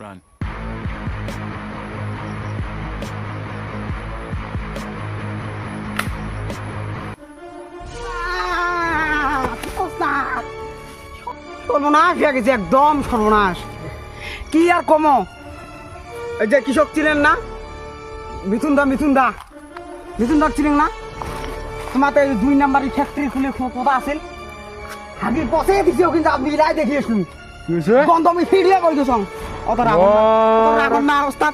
Run. সর্বনাশ হয়ে গেছে, একদম সর্বনাশ। কি আর কমো, এই যে কৃষক ছিলেন না মিথুন দা ছিলেন না, তোমার তো এই 2 নাম্বারের ফ্যাক্টরি খুলে কথা আছেন, হাগির পচে দিছিও, কিন্তু আপনি রায় দেখিয়ে শুনি গন্ধ আমি ফিরিয়ে করে দিছ। অত রাগন না ওস্তাদ,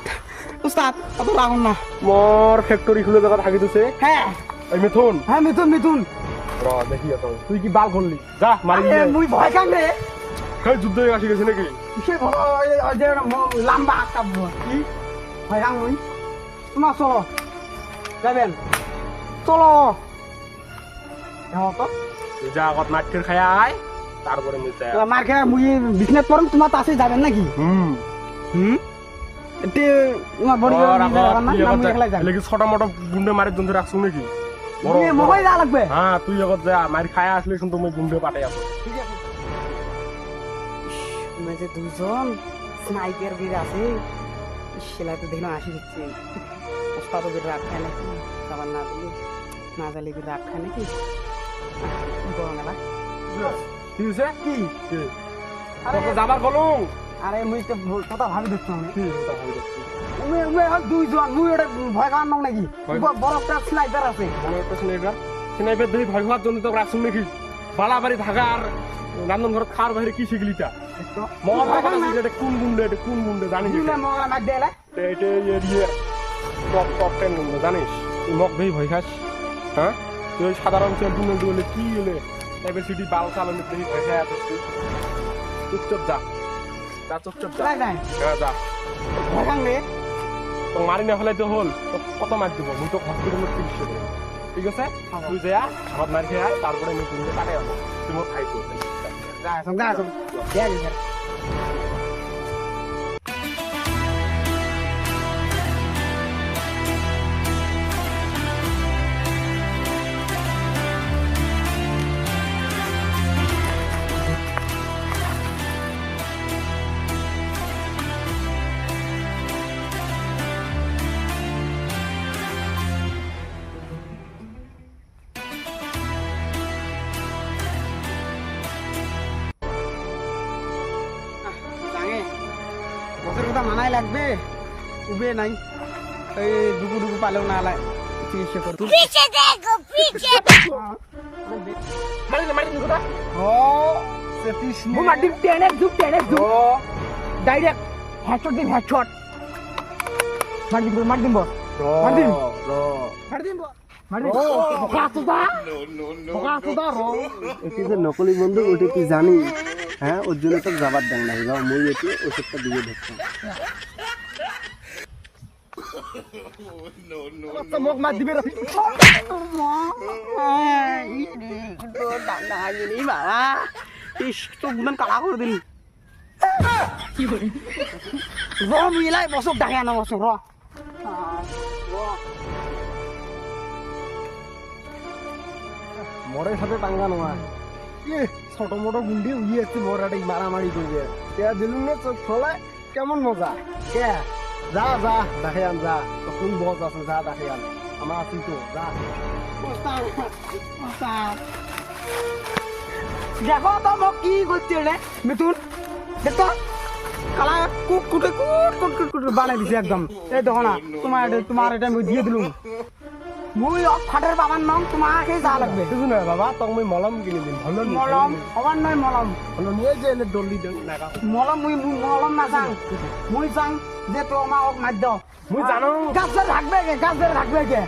অত রাগন না। মোর ফ্যাক্টরি খুলে জায়গা থাকি দিছে। হ্যাঁ এই মিথুন, হ্যাঁ মিথুন র দেখি তো তুই কি বাল করলি, যা মারি আরে মুই ভয় কান রে, এই যুদ্ধ হয়ে আসি গেছে নাকি? সে যে লম্বা একটা কি ভয় কান মুই। তোমার চলো যাবেন, চলো তো তুই যা আগত মাঠের খাই আয়, তারপরে মিলতে মার খেয়ে মুই বিজনেস করুন, তোমার কাছে যাবেন নাকি? এতে তোমার বড় ছোট মোটো গুন্ডে মারি জন্য রাখছো নাকি? মোবাইল যা লাগবে। হ্যাঁ তুই আগত যা মারি খাই আসলে শুন তুমি গুন্ডে পাঠাই আসো। ঠিক আছে, তুমি যে দুইজন স্নাইপার বীর আছে, সেলাই তো দেখলাম আসি দিচ্ছে, ওস্তাদ ওদের রাগ খায় নাকি, খাবার না দিলে না জালে বীর রাগ খায় নাকি? গরম এলা কি হয়েছে? কি আরে যাবার বলুন। আরে মুই তো কথা ভাবি দেখছো আমি, কি কথা ভাবি দেখছি? দুইজন মুই ওটা ভয় খাওয়ার নাও নাকি, বড় একটা স্নাইপার আছে। স্নাইপার দেখি ভয় খাওয়ার জন্য তো রাখছুন নাকি? বাড়াবাড়ি থাকা আর রান্ধন ঘর খাওয়ার বাইরে কি শিখলি তা? কোন গুন্ডে জানিস? এটা এরিয়া টপ 10 গুন্ডে জানিস? তুই মগ দেখি ভয় খাস? হ্যাঁ তুই ওই সাধারণ চেম্পুনে বলে কি হলে এবার সিটি বাল চালালে দেখি ভয় খাই আসিস তুই? চুপচাপ যা, চুপচাপ যা। হ্যাঁ যা, তো মারি না ফেলাই তো হল, তো কত মার দিব? মুই তো হসপিটালের চিকিৎসা দেবো, ঠিক আছে? তুই যা আমার মার খেয়ে আয়, তারপরে আমি গুন্ডে পাঠাই আসবো, তুই মোট খাই করতে। বছর কথা মানাই লাগবে, উবে নাই, এই ডুবু পালেও না চিকিৎসা করতে। ডাইরেক্ট হেডশট দিন, হেডশট মার দিন, মার দিন, মার দিন, মার দিন, নকলি বন্ধু ওটা কি জানি? হ্যাঁ ওর জন্য তো যাবার দেন না, মই এটি ওষুধটা দিয়ে দেখতাম। মুখ মার দিবে কালা করে দিলি মিলাই বছর ডাকে আনা বছর মরের সাথে টাঙ্গা নোয়া ছোট মোটো গুন্ডি উইয়ে একটু মরাটা মারামারি করবে, দিলুন না চোখ ফলায় কেমন মজা। কে যা যা দেখে আন, যা তো কোন বস আছে, যা দেখে আন, আমার আছি তো, যা। দেখো তো মোক কি করছে রে মিথুন, দেখো কালা কুটকুটে কুট বানাই দিছে একদম। এই দেখো না, তোমার এটা আমি দিয়ে দিলুম, মুই ফাটের বাবার নাম, তোমাকে যা লাগবে। কিছু নয় বাবা, তখন মুই মলম কিনে দিন, ভালো মলম আমার নয়, মলম ভালো নিয়ে যে এনে দলি দেন নাগা মলম, মুই মলম না চাং, মুই চাং যে তো আমার মার দাও। মুই জানো গাছ ধরে থাকবে কে, গাছ ধরে থাকবে কে,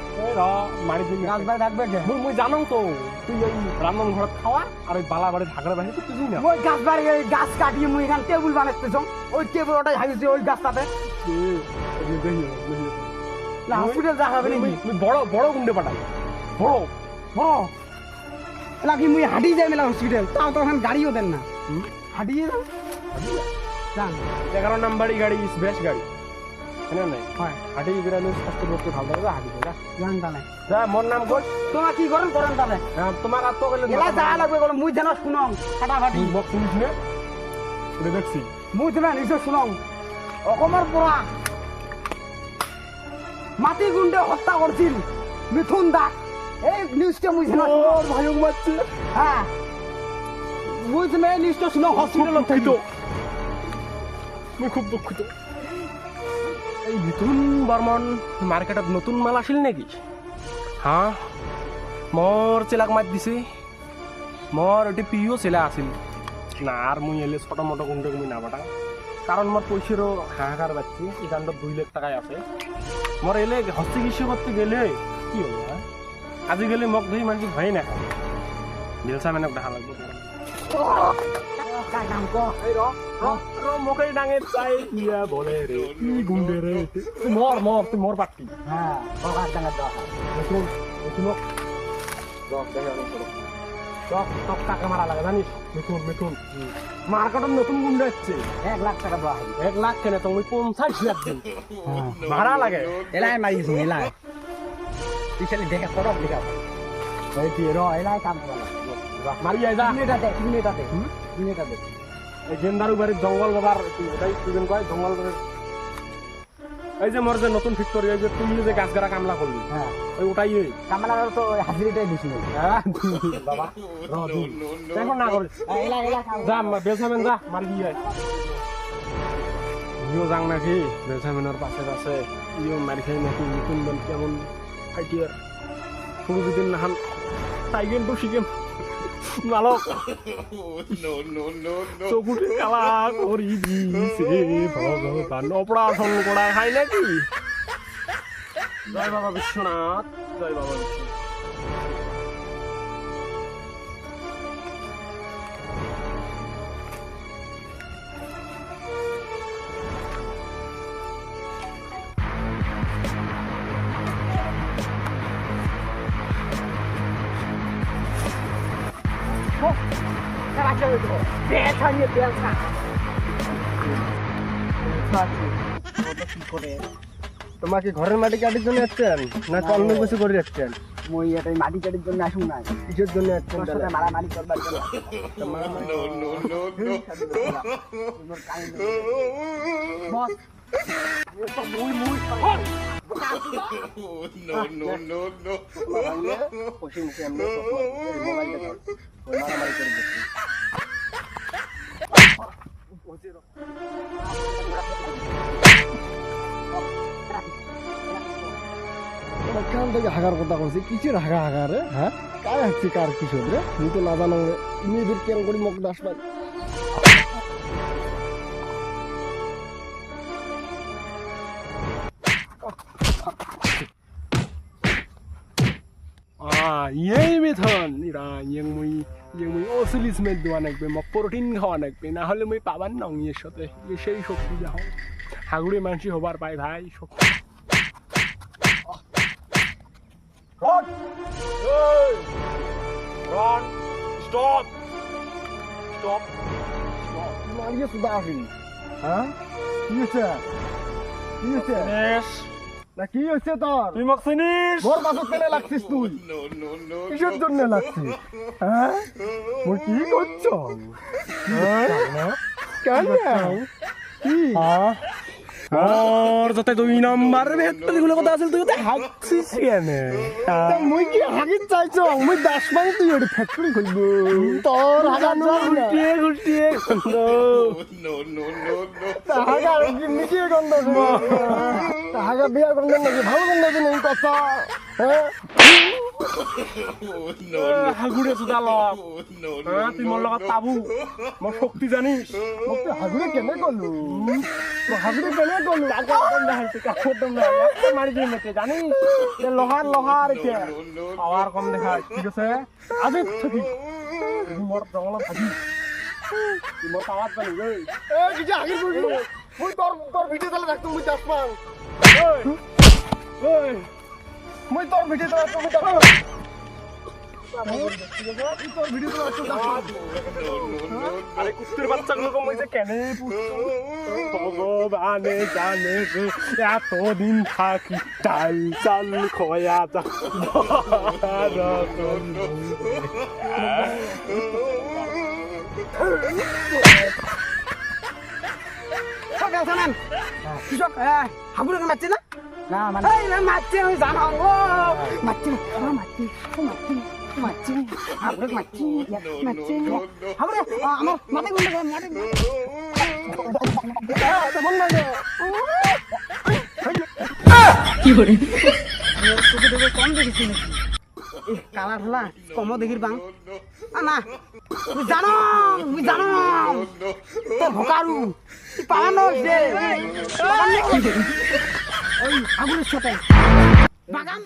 মারি দিন গাছ ধরে থাকবে কে। মুই জানো তো তুই ওই রান্ধন ঘরত খাওয়া আর ওই বালাবাড়ি ঝাগড়া বাড়ি তো কিছুই না। ওই গাছ বাড়ি, ওই গাছ কাটিয়ে মুই এখানে টেবিল বানাতেছ, ওই টেবিল ওটাই হাইছে ওই গাছটাতে। হসপিটাল যা হবে নাকি? বড় বড় গুন্ডে পাঠাই, বড় বড় লাগি মুই হাঁটিয়ে যাই মেলা হসপিটাল, তাও তো এখন গাড়িও দেন না, হাঁটিয়ে যান। 11 নাম্বারই গাড়ি, বেশ গাড়ি না নাই হয় হাঁটি বেরানো স্বাস্থ্য করতে ভালো লাগে, হাঁটি যা জান তাহলে যা। মোর নাম কোচ, তোমার কি করেন তাহলে? তোমার আর তো গেলে এলা যা লাগবে বলো, মুই জানো শুনম ফাটাফাটি। বক শুনিস না, দেখছি মুই তুমি নিশ্চয় শুনং অসমৰ পৰা মাটি গুণ্ডে হত্যা কৰিছিল মিথুন দাস এই নিউজটা মুই ভাইক মারছে হ্যাঁ মুই তুমি এই নিউজটা শুনং হসপিটালত দুঃখিত মই খুব দুঃখিত এই মিথুন বর্মন মার্কেটত নতুন মাল আছিল নেকি হা মোর চেলাক মাত দিছে মোর এটি প্রিয় চেলা আছিল না আর মুই এলে ছোট মোটো গুন্ডে মুই না বাটা কারণ মোর পয়সারও হাহাকার বাচ্চি এই কাণ্ডত 2 লাখ টাকায় আছে মোর এলে হস্তি চিকিৎসা করতে গেলে কি হবো হ্যাঁ আজিকালি মোক ধৰি মানুষ ভয় না বেলচা মেনক দেখা লাগবে নাম ক এই মোকে ডাঙে চাই ইয়া বলে রে কি গুন্ডে রে মর মর তুই মর পাটি হ্যাঁ ককার ডাঙার দেওয়া দেখুন দেখুন দক দেখে অনেক বড় দক দক টাকা মারা লাগে জানিস মিথুন মিথুন মার্কেটত নতুন গুন্ডে হচ্ছে 1 লাখ টাকা দেওয়া হবে 1 লাখ কেনে তুমি 50 লাখ দিন ভাড়া লাগে এলাই মারিছো এলাই পিছলে দেখে ফটক লিখা এই কি র এলাই কাম করা মারি আই যা মিনিটাতে এই গেন্দারু বাড়ির জঙ্গল বাবার এটাই তুইন কয় জঙ্গল বাড়ির এই যে মোর যে নতুন ফ্যাক্টরি এই যে তুই যে গাছ গাড়া কামলা করলি হ্যাঁ ওই ওটাই এই কামলার তো হাজিরিটাই দিছিল হ্যাঁ বাবা র দুই দেখো না করে এলাই কাম যা বেলসামেন যা মারি দিয়ে ইও যাং নাকি বেলসামেনের পাশে পাশে ইও মারি খাই নাকি নতুন বল কেমন আইডিয়ার শুরু দিন নাহান টাইগেন তো শিখেম মালক চকুটি কালা করি দিছে ভগবান অপারেশন করা খাই নাকি জয় বাবা বিশ্বনাথ জয় বাবা বিশ্বনাথ তোমাকে ঘরের মাটি কাটির জন্য আসছেন না অন্য কিছু করে যাচ্ছেন মই এটাই মাটি কাটির জন্য আসুন না কিসের জন্য আসছেন তোর সাথে মারামারি করবার জন্য বস খুশি মুখে এমনি মোবাইল দেখো মারামারি করে যাচ্ছেন কান থেকে হাগার কথা কইছি কিসের হাগা হাগা রে হ্যাঁ কায় হাঁকছি কার কিশোর রে তুমি তো না জানো মেয়েদের কেন করি মুখ দাসবাই এই মিথন ইরা মুই অসলিস মেদ দেওয়া নাকবে মোক প্রোটিন খাওয়া নাকবে না হলে মুই পাবার নং এর সাথে সেই শক্তি যা হোক হাগুড়ি মানসি হবার পাই ভাই শক্তি Run! Stop! Stop! মারিয়ে সুদা আসি হ্যাঁ কি হচ্ছে কি হচ্ছে Yes! না কি হচ্ছে তোর তুই মোক চিনিস? ঘর বাসত কেন লাগছিস তুই কিসের জন্য লাগছিস হ্যাঁ মই কি করছো কেন কি আর যাতে 2 নাম্বার ভেট্টলি গুলো কথা আছে তুই তো হাঁকছিস কেন মই কি হাগিত চাইছো মই দাস মানে তুই ওটা ফ্যাক্টরি খুলব তোর হাগা গুটিয়ে গুটিয়ে গন্ধ হাগা কি মিটিয়ে গন্ধ হাগা বিয়ার গন্ধ নাকি ভালো গন্ধ নেই কথা হ্যাঁ হাগুড়ে সুদা লগ তুই মোর লগত পাবু মোর শক্তি জানিস মোক হাগুড়ে কেনে গলু তো হাগুড়ে কেনে গলু মারি দিই মেটে জানিস লোহার এতিয়া পাওয়ার কম দেখা ঠিক আছে আজি থাকি মোর জঙ্গল থাকি মোর পাওয়ার জানি রে এ কি হাগির বুঝি মই তোর ভিডিও চালা রাখতো মই দাস পাং ওই মই তোর ভিডিও চালা তুমি দাস তোর ভিডিও চালা রাখতো দাস আরে কুত্তের বাচ্চাগুলোকে মই যে কেনে ভগবানে জানে রে এতদিন থাকি চাল চাল খয়া যা শোনেন কৃষক হাগুড়কে মারছে না না মানে এই না মারছে আমি জানো ও মারছে মারছে মারছে মারছে হাগুড়কে মারছে মারছে হাগুড়ে আমার মাথা গুলো মাটি বল না তোকে দেখে কম দেখেছি নাকি কালার হলা কমও দেখির বাং না তুই জানো তোর ভোকারু তুই পালানো দে ওই আগুনের সাথে বাগান